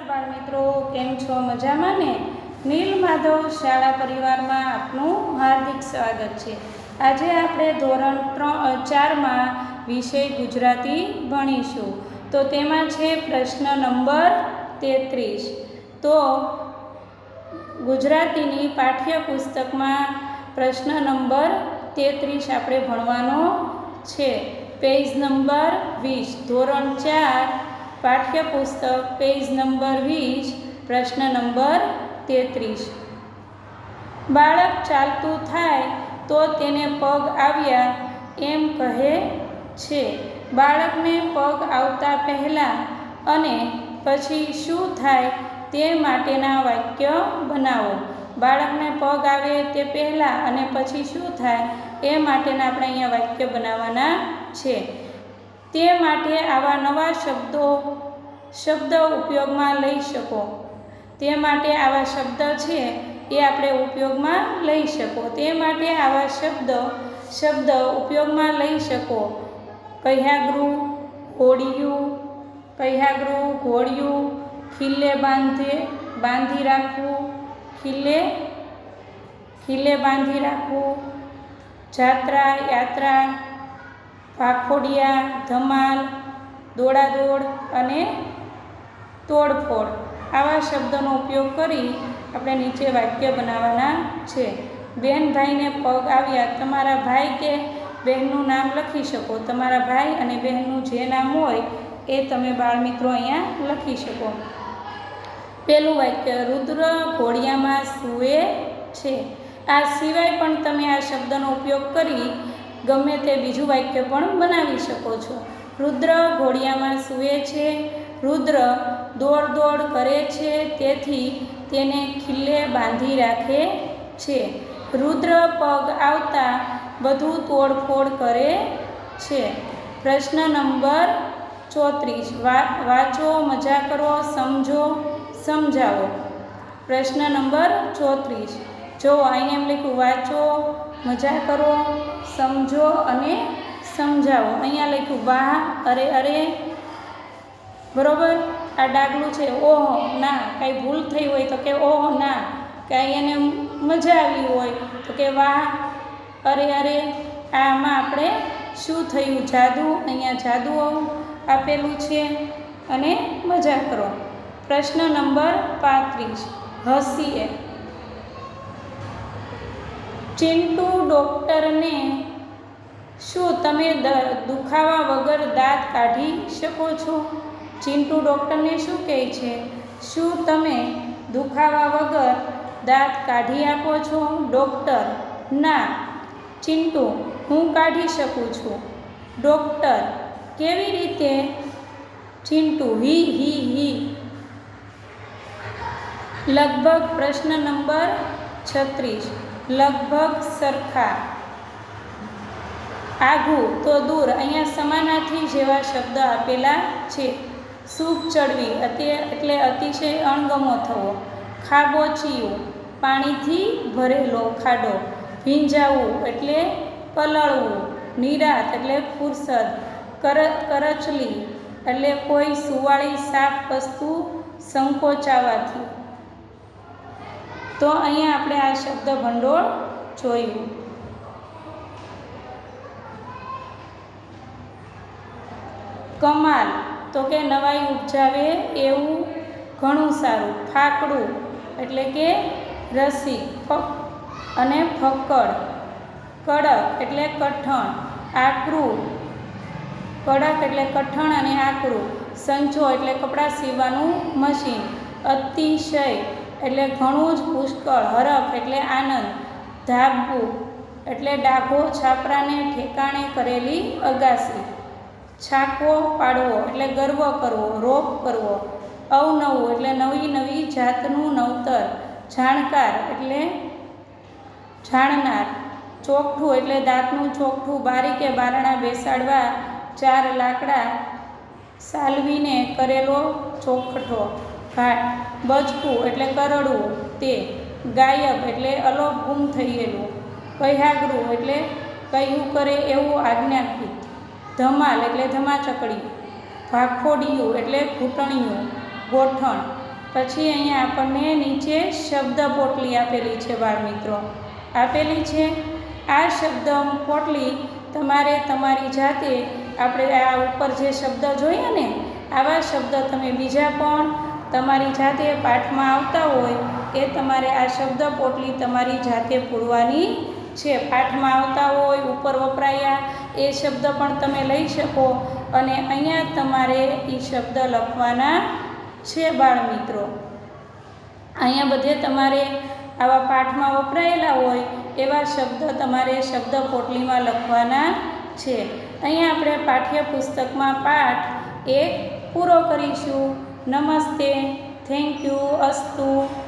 બાળમિત્રો, કેમ છો? મજામાં ને? નીલમાધવ શાળા પરિવારમાં આપનું હાર્દિક સ્વાગત છે. આજે આપણે ધોરણ 4માં વિષય ગુજરાતી ભણીશું. તો તેમાં છે પ્રશ્ન નંબર 33. તો ગુજરાતીની પાઠ્યપુસ્તકમાં પ્રશ્ન નંબર 33 આપણે ભણવાનો છે. પેજ નંબર 20, ધોરણ 4 પાઠ્યપુસ્તક, પેજ નંબર 20, પ્રશ્ન નંબર 33. બાળક ચાલતું થાય તો તેને પગ આવ્યા એમ કહે છે. બાળકને પગ આવતા પહેલાં અને પછી શું થાય તે માટેના વાક્ય બનાવો. બાળકને પગ આવે તે પહેલાં અને પછી શું થાય એ માટેના આપણે અહીંયા વાક્ય બનાવવાના છે. તે માટે આવા નવા શબ્દ ઉપયોગમાં લઈ શકો. તે માટે આવા શબ્દ છે એ આપણે ઉપયોગમાં લઈ શકો. તે માટે આવા શબ્દ ઉપયોગમાં લઈ શકો. કહ્યાગૃહ, ઘોડિયું, ખીલે બાંધી રાખવું, ખીલે બાંધી રાખવું, જાત્રા, યાત્રા, ભાખોડિયા, ધમાલ, દોડાદોડ અને તોડફોડ. આવા શબ્દોનો ઉપયોગ કરી આપણે નીચે વાક્ય બનાવવાના છે. બેન ભાઈને પગ આવ્યા. તમારા ભાઈ કે બહેનનું નામ લખી શકો. તમારા ભાઈ અને બહેનનું જે નામ હોય એ તમે બાળમિત્રો અહીંયા લખી શકો. પહેલું વાક્ય, રુદ્ર ઘોડિયામાં સૂવે છે. આ સિવાય પણ તમે આ શબ્દનો ઉપયોગ કરી ગમે તે બીજું વાક્ય પણ બનાવી શકો છો. રુદ્ર ઘોડિયામાં સૂવે છે. રુદ્ર દોડ કરે છે, તેથી તેને ખીલે બાંધી રાખે છે. રુદ્ર પગ આવતા બધું તોડફોડ કરે છે. પ્રશ્ન નંબર 34. વાંચો, મજા કરો, સમજો, સમજાવો. પ્રશ્ન નંબર 34. જો અહીંયા એમ લખ્યું વાંચો, મજા કરો, સમજો અને સમજાવો. અહીંયા લખ્યું વાહ, અરે અરે. બરોબર. આ ડાગલું છે. ઓહો ના. કાંઈ ભૂલ થઈ હોય તો કે ઓહો ના. કાંઈ એને મજા આવી હોય તો કે વાહ, અરે અરે. આમાં આપણે શું થયું? જાદુ. અહીંયા જાદુ આપેલું છે અને મજા કરો. પ્રશ્ન નંબર 35. હસીએ. ચિંટુ ડૉક્ટરને શું તમે દુખાવા વગર દાંત કાઢી શકો છો? ચિંટુ ડૉક્ટરને શું કહે છે? શું તમે દુખાવા વગર દાંત કાઢી આપો છો? ડૉક્ટર: ના ચિંટુ, હું કાઢી શકું છું. ડૉક્ટર: કેવી રીતે? ચિંટુ: હી. લગભગ. પ્રશ્ન નંબર 36. લગભગ સરખા. આઘું તો દૂર. અહીંયા સમાનાર્થી જેવા શબ્દ આપેલા છે. સૂપ ચડવી એટલે અતિશય અણગમો થવો. ખાબોચિયું, પાણીથી ભરેલો ખાડો. ભીંજાવું એટલે પલળવું. નિરાંત એટલે ફુરસદ. કરચલી એટલે કોઈ સુવાળી સાફ વસ્તુ સંકોચાવાથી. તો અહીંયા આપણે આ શબ્દ ભંડોળ જોયું. કમાલ તો કે નવાઈ ઉપજાવે એવું, ઘણું સારું. ફાકડું એટલે કે રસિક અને ફક્કડ. કડક એટલે કઠણ. આકરું, કડક એટલે કઠણ અને આકરું. સંચો એટલે કપડાં સીવવાનું મશીન. અતિશય એટલે ઘણું જ પુષ્કળ. હરખ એટલે આનંદ. ધાબવું એટલે ડાઘો, છાપરાને ઠેકાણે કરેલી અગાસી. છાકો પાડવો એટલે ગર્વ કરવો, રોપ કરવો. અવનવું એટલે નવી જાતનું નવતર. જાણકાર એટલે જાણનાર. ચોકઠું એટલે દાંતનું ચોકઠું. બારી કે બારણા બેસાડવા 4 લાકડા સાલવીને કરેલો ચોખઠો. ઘાટ. બચકું એટલે કરડવું તે. ગાયબ એટલે અલોપ, ગુમ થયેલું. કહ્યાગૃહ એટલે કહ્યું કરે એવું આજ્ઞાપિત. ધમાલ એટલે ધમાચકડી. ભાખોડિયું એટલે ઘૂંટણિયું, ગોઠણ. પછી અહીંયા આપણને નીચે શબ્દ પોટલી આપેલી છે બાળમિત્રો, આપેલી છે. આ શબ્દ પોટલી તમારે તમારી જાતે, આપણે આ ઉપર જે શબ્દ જોઈએ ને આવા શબ્દ તમે બીજા પણ તમારી જાતે પાઠમાં આવતા હોય એ તમારે આ શબ્દ પોટલી તમારી જાતે પૂરવાની છે. પાઠમાં આવતા હોય ઉપર વપરાયા એ શબ્દ પણ તમે લઈ શકો અને અહીંયા તમારે એ શબ્દ લખવાના છે બાળમિત્રો. અહીંયા બધે તમારે આવા પાઠમાં વપરાયેલા હોય એવા શબ્દ તમારે શબ્દ પોટલીમાં લખવાના છે. અહીંયા આપણે પાઠ્યપુસ્તકમાં પાઠ 1 પૂરો કરીશું. નમસ્તે, થેન્ક યુ, અસ્તુ.